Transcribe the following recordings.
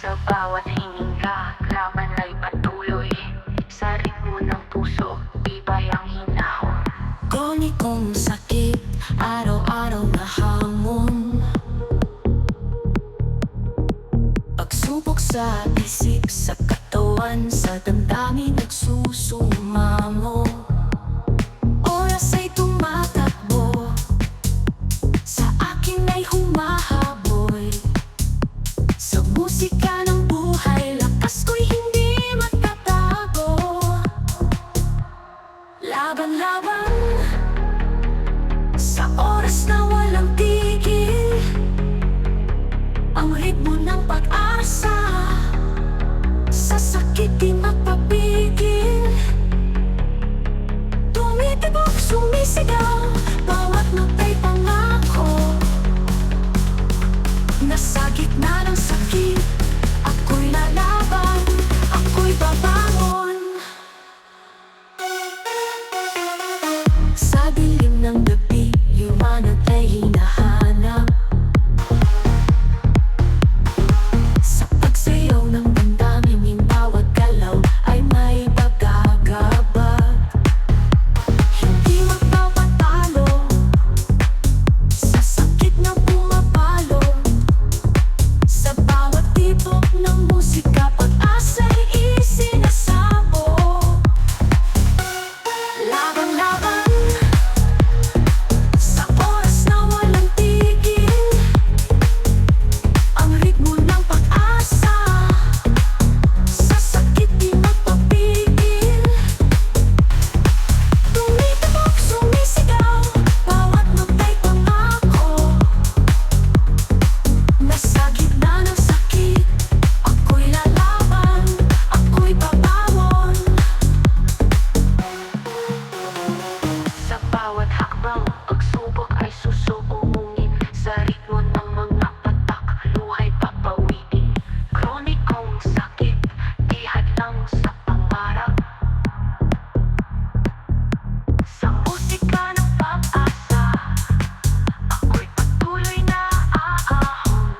Sa bawat hininga, laban ay patuloy. Sa ritmo ng puso, iba'y ang hinahon. Kronikong sakit, araw-araw na hamon. Pagsubok sa isip, sa katawan, sa damdamin nagsusumamo. Oras ay tumatakbo, sa akin ay humahabol. Sa musika ng buhay, lakas ko'y hindi magtatago. Laban-laban sa oras na walang tigil, ang ritmo ng pag-asa, sa sakit di magpapigil. Tumitibok, sumisigaw, bawat nota'y pangako. Nasa gitna ng sakit, ako'y lalaban, ako'y babangon. Sa dilim ng gabi, liwanag ay hinahanap. Sa pagsayaw ng damdamin, bawat galaw ay may pagkagabag. Hindi magpapatalo sa sakit na pumapalo. Sa bawat tibok ng musika, pag-asa'y isinasabog. Labang-laban sa oras na walang tigil, ang ritmo ng pag-asa, sa sakit di magpapigil. Tumitibok, sumisigaw, bawat nota'y pangako. Nasa gitna ng sakit, ako'y lalaban, ako'y babangon. Sa bawat hakbang, pagsubok ay susuungin. Sa ritmo ng mga patak, luhay papawiin. Kronikong sakit, di hadlang sa pangarap. Sa musika ng pag-asa, ako'y patuloy na aahon.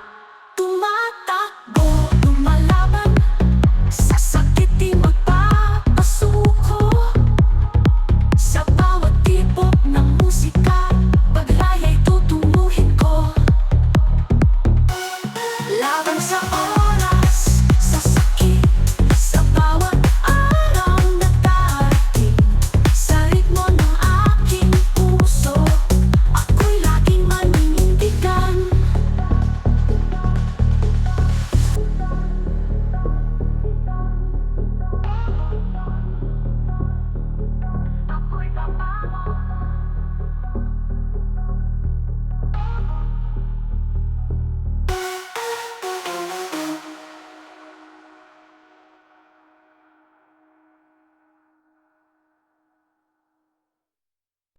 Tumatakbo, lumalaban, sa sakit di magpapasuko. Sa bawat tibok ng musika, paglay ay tutunguhin ko. Laban sa oras